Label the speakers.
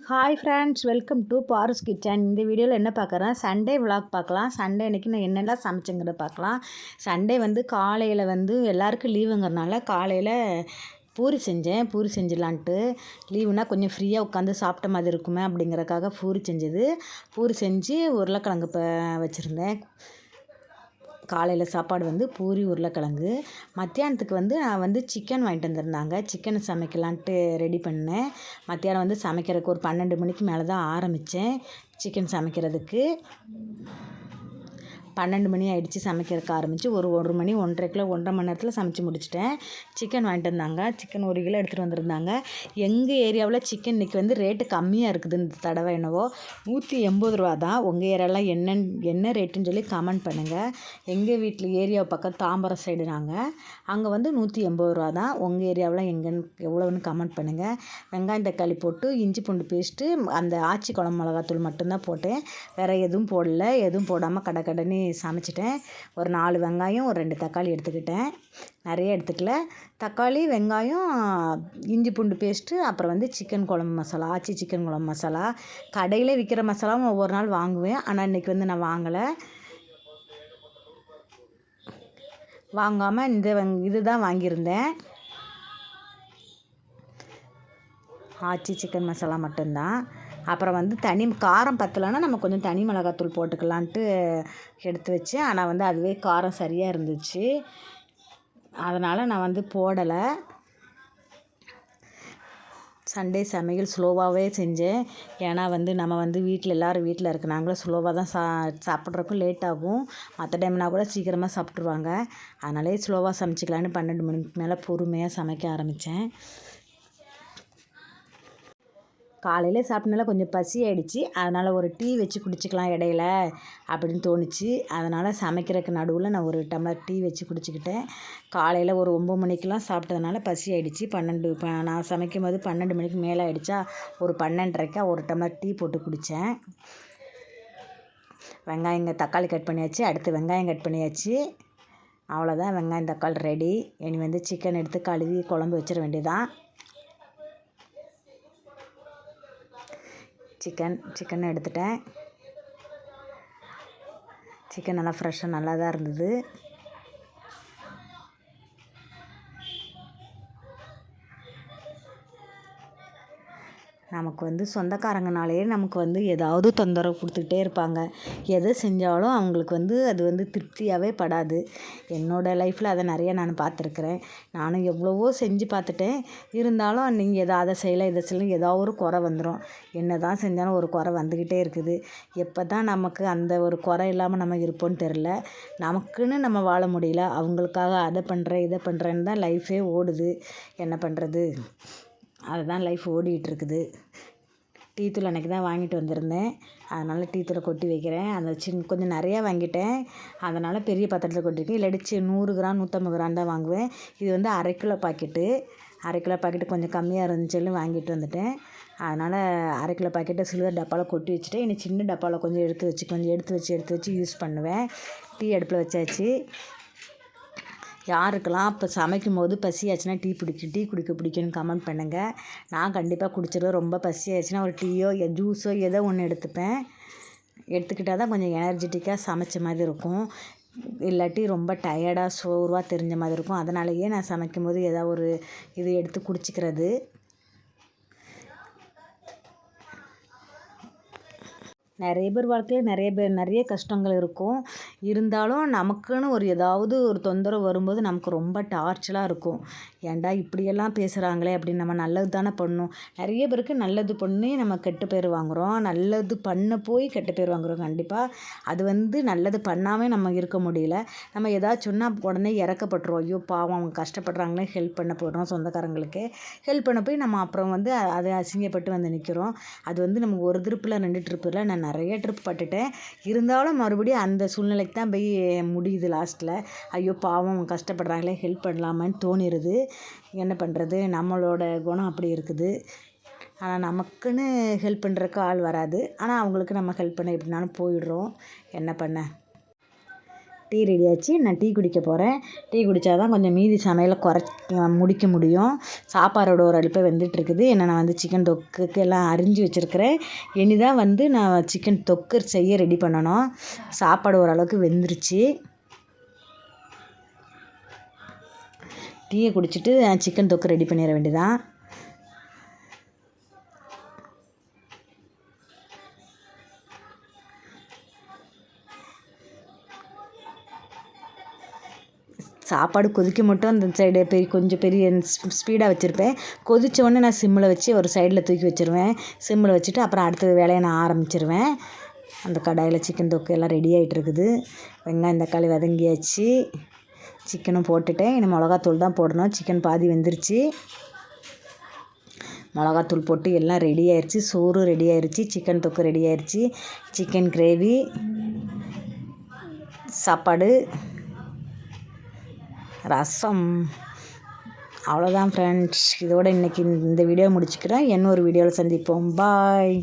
Speaker 1: Hi friends, welcome to Paras kitchen. இந்த வீடியோவில் என்ன பார்க்குறேன், சண்டே விலாக் பார்க்கலாம். சண்டே அன்றைக்கி நான் என்னெல்லாம் சமைச்சேங்கிறத பார்க்கலாம். சண்டே காலையில் எல்லாருக்கும் லீவுங்கிறனால காலையில் பூரி செஞ்சேன். பூரி செஞ்சிடலான்ட்டு, லீவுனா கொஞ்சம் ஃப்ரீயாக உட்காந்து சாப்பிட்ட மாதிரி இருக்குமே அப்படிங்கிறக்காக பூரி செஞ்சது. பூரி செஞ்சு உருளைக்கிழங்கு வச்சுருந்தேன். காலையில் சாப்பாடு பூரி உருளைக்கிழங்கு. மத்தியானத்துக்கு நான் சிக்கன் வாங்கிட்டு வந்திருந்தாங்க. சிக்கன் சமைக்கலான்ட்டு ரெடி பண்ணேன். மத்தியானம் சமைக்கிறதுக்கு ஒரு 12 மணிக்கு மேலே தான் ஆரம்பித்தேன் சிக்கன் சமைக்கிறதுக்கு. 12 மணி ஆகிடுச்சி சமைக்கிறதுக்கு ஆரம்பித்து. ஒரு மணி 1:30 கிலோ 1.5 மணி நேரத்தில் சமைச்சு முடிச்சிட்டேன். சிக்கன் வாங்கிட்டு வந்தாங்க. சிக்கன் 1 கிலோ எடுத்துகிட்டு வந்திருந்தாங்க. எங்கள் ஏரியாவில் சிக்கன் இன்றைக்கி ரேட்டு கம்மியாக இருக்குது. இந்த தடவை என்னவோ 180 ரூபா தான். உங்கள் ஏரியாவில் என்ன ரேட்டுன்னு சொல்லி கமெண்ட் பண்ணுங்கள். எங்கள் வீட்டில் ஏரியாவை பக்கம் தாம்பரம் சைடு நாங்கள், அங்கே 180 ரூபா தான். உங்கள் ஏரியாவில் எவ்வளோன்னு கமெண்ட் பண்ணுங்கள். வெங்காயம் தக்காளி போட்டு இஞ்சி பூண்டு பேஸ்ட்டு, அந்த ஆச்சி குழம்பு மிளகாத்தூள் மட்டும்தான் போட்டேன். வேறு எதுவும் போடல. எதுவும் போடாமல் கடன்னு சமைச்சிட்டேன். ஒரு 4 வெங்காயம், ஒரு 2 தக்காளி எடுத்துக்கிட்டேன். நிறைய எடுத்துக்கல. தக்காளி, வெங்காயம், இஞ்சி பூண்டு பேஸ்ட்டு, அப்புறம் சிக்கன் குழம்பு மசாலா, ஆச்சி சிக்கன் குழம்பு மசாலா. கடையில் விற்கிற மசாலாவும் ஒவ்வொரு நாள் வாங்குவேன். ஆனால் இன்றைக்கி நான் வாங்கலை. வாங்காமல் இது தான் வாங்கியிருந்தேன். ஆச்சி சிக்கன் மசாலா மட்டும்தான். அப்புறம் தனி காரம் பத்தலைன்னா நம்ம கொஞ்சம் தனி மிளகாத்தூள் போட்டுக்கலான்ட்டு எடுத்து வச்சேன். ஆனால் அதுவே காரம் சரியாக இருந்துச்சு. அதனால் நான் போடலை. சண்டே சமையல் ஸ்லோவாகவே செஞ்சேன். ஏன்னா நம்ம வீட்டில் எல்லோரும் வீட்டில் இருக்கிறாங்களோ ஸ்லோவாக தான் சாப்பிட்றக்கும் லேட் ஆகும். மற்ற டைம்னா கூட சீக்கிரமாக சாப்பிட்ருவாங்க. அதனாலே ஸ்லோவாக சமைச்சிக்கலான்னு 12 மணிக்கு மேலே பொறுமையாக சமைக்க ஆரம்பித்தேன். காலையில் சாப்பிட்டனால கொஞ்சம் பசி ஆகிடுச்சி. அதனால் ஒரு டீ வச்சு குடிச்சிக்கலாம் இடையில அப்படின்னு தோணுச்சு. அதனால் சமைக்கிறதுக்கு நடுவில் நான் ஒரு டம்ளர் டீ வச்சு குடிச்சிக்கிட்டேன். காலையில் ஒரு 9 மணிக்கெலாம் சாப்பிட்டதுனால பசி ஆகிடுச்சி. நான் சமைக்கும் போது 12 மணிக்கு மேலே ஆகிடுச்சா, ஒரு 12:30க்கா ஒரு டம்ளர் டீ போட்டு குடித்தேன். தக்காளி கட் பண்ணியாச்சு. அடுத்து வெங்காயம் கட் பண்ணியாச்சு. அவ்வளோதான், வெங்காயம் தக்காளி ரெடி. இனி சிக்கன் எடுத்து கழுவி குழம்பு வச்சிட வேண்டியதான். சிக்கன் எடுத்துட்டேன். சிக்கன் நல்லா ஃப்ரெஷ்ஷாக நல்லா தான் இருந்தது. நமக்கு சொந்தக்காரங்கனாலே நமக்கு ஏதாவது தொந்தரவு கொடுத்துக்கிட்டே இருப்பாங்க. எதை செஞ்சாலும் அவங்களுக்கு அது திருப்தியாகவே படாது. என்னோடய லைஃப்பில் அதை நிறைய நான் பார்த்துருக்குறேன். நானும் எவ்வளவோ செஞ்சு பார்த்துட்டேன். இருந்தாலும் நீங்கள் அதை செய்யலை இதை செய்யலை ஏதாவது ஒரு குறை வந்துடும். என்ன தான் செஞ்சாலும் ஒரு குறை வந்துக்கிட்டே இருக்குது. எப்போ தான் நமக்கு அந்த ஒரு குறை இல்லாமல் நம்ம இருப்போம்னு தெரில. நமக்குன்னு நம்ம வாழ முடியல. அவங்களுக்காக அதை பண்ணுறேன் இதை பண்ணுறேன்னு தான் லைஃபே ஓடுது. என்ன பண்ணுறது, அதுதான் லைஃப் ஓடிகிட்ருக்குது. டீ தூள் அன்றைக்கி தான் வாங்கிட்டு வந்திருந்தேன். அதனால் டீ தூளை கொட்டி வைக்கிறேன். அந்த கொஞ்சம் நிறையா வாங்கிட்டேன். அதனால் பெரிய பாத்திரத்தில் கொட்டிருக்கேன். இல்லாட்டி 100 கிராம் 150 கிராம் தான் வாங்குவேன். இது 1/2 கிலோ பாக்கெட்டு. 1/2 கிலோ பாக்கெட்டு கொஞ்சம் கம்மியாக இருந்துச்சுன்னு வாங்கிட்டு வந்துட்டேன். அதனால் 1/2 கிலோ பாக்கெட்டை சில்வர் டப்பாவில் கொட்டி வச்சுட்டேன். இனி சின்ன டப்பாவில் கொஞ்சம் எடுத்து வச்சு யூஸ் பண்ணுவேன். டீ அடுப்பில் வச்சாச்சு. யாருக்கெல்லாம் இப்போ சமைக்கும் போது பசி ஆச்சுன்னா டீ குடிக்க பிடிக்குன்னு கமெண்ட் பண்ணுங்கள். நான் கண்டிப்பாக குடிச்சிடுவேன். ரொம்ப பசி ஆச்சுன்னா ஒரு டீயோ ஜூஸோ ஏதோ ஒன்று எடுத்துக்கிட்டால் தான் கொஞ்சம் எனர்ஜெட்டிக்காக சமைச்ச மாதிரி இருக்கும். இல்லாட்டி ரொம்ப டயர்டாக சோர்வாக தெரிஞ்ச மாதிரி இருக்கும். அதனாலேயே நான் சமைக்கும் போது ஏதாவது ஒரு இது எடுத்து குடிச்சிக்கிறது. நிறைய பேர் வாழ்க்கையில் நிறைய கஷ்டங்கள் இருக்கும். இருந்தாலும் நமக்குன்னு ஏதாவது ஒரு தொந்தரவு வரும்போது நமக்கு ரொம்ப டார்ச்சராக இருக்கும். ஏன்டா இப்படியெல்லாம் பேசுகிறாங்களே அப்படின்னு. நம்ம நல்லது தானே பண்ணணும். நிறைய பேருக்கு நல்லது பண்ணி நம்ம கெட்ட பேர் வாங்குகிறோம். நல்லது பண்ண போய் கெட்ட பேர் வாங்குகிறோம். கண்டிப்பாக அது நல்லது பண்ணாமல் நம்ம இருக்க முடியல. நம்ம ஏதாச்சும் சொன்னால் உடனே இறக்கப்பட்டுருவோம். ஐயோ பாவம் அவங்க கஷ்டப்படுறாங்களே, ஹெல்ப் பண்ண போடுறோம். சொந்தக்காரங்களுக்கு ஹெல்ப் பண்ண போய் நம்ம அப்புறம் அதை அசிங்கப்பட்டு நிற்கிறோம். அது நம்ம ஒரு ட்ரிப்பில் 2 ட்ரிப்பில் நான் நிறைய ட்ரிப் பட்டுட்டேன். இருந்தாலும் மறுபடியும் அந்த சூழ்நிலைக்கு தான் போய் முடியுது லாஸ்ட்டில். ஐயோ பாவம் கஷ்டப்படுறாங்களே, ஹெல்ப் பண்ணலாமான்னு தோணிடுது. என்ன பண்ணுறது, நம்மளோட குணம் அப்படி இருக்குது. ஆனால் நமக்குன்னு ஹெல்ப் பண்ணுறக்கு ஆள் வராது. ஆனால் அவங்களுக்கு நம்ம ஹெல்ப் பண்ண எப்படினாலும் போயிடுறோம். என்ன பண்ண. டீ ரெடி ஆச்சு. நான் டீ குடிக்க போகிறேன். டீ குடித்தா தான் கொஞ்சம் மீதி சமையலை முடிக்க முடியும். சாப்பாடோட ஒரு அடுப்பை வெந்துட்டுருக்குது. ஏன்னா நான் வந்து சிக்கன் தொக்குக்கு எல்லாம் அரிஞ்சு வச்சுருக்கிறேன். இனி தான் வந்து நான் சிக்கன் தொக்கு செய்ய ரெடி பண்ணணும். சாப்பாடு ஓரளவுக்கு வெந்துருச்சு. டீயை குடிச்சிட்டு சிக்கன் தொக்கு ரெடி பண்ணிட வேண்டியதான். சாப்பாடு கொதிக்க மட்டும் அந்த சைடு கொஞ்சம் பெரிய ஸ்பீடாக வச்சுருப்பேன். கொதித்த உடனே நான் சிம்மில் வச்சு ஒரு சைடில் தூக்கி வச்சுருவேன். சிம்மில் வச்சுட்டு அப்புறம் அடுத்தது வேலையை நான் ஆரம்பிச்சிருவேன். அந்த கடாயில் சிக்கன் தொக்கு எல்லாம் ரெடி ஆகிட்டு இருக்குது. வெங்காயம் தக்காளி வதங்கியாச்சு. சிக்கனும் போட்டுட்டேன். இன்னும் மிளகாத்தூள் தான் போடணும். சிக்கன் பாதி வெந்துருச்சு. மிளகாத்தூள் போட்டு எல்லாம் ரெடி ஆயிடுச்சு. சோறு ரெடி ஆயிடுச்சு. சிக்கன் தொக்கு ரெடி ஆயிடுச்சு. சிக்கன் கிரேவி, சாப்பாடு, ரசம். அவ்வளோதான் ஃப்ரெண்ட்ஸ். இதோட இன்றைக்கி இந்த வீடியோ முடிச்சுக்கிறேன். இன்னொரு வீடியோவில் சந்திப்போம். பாய்.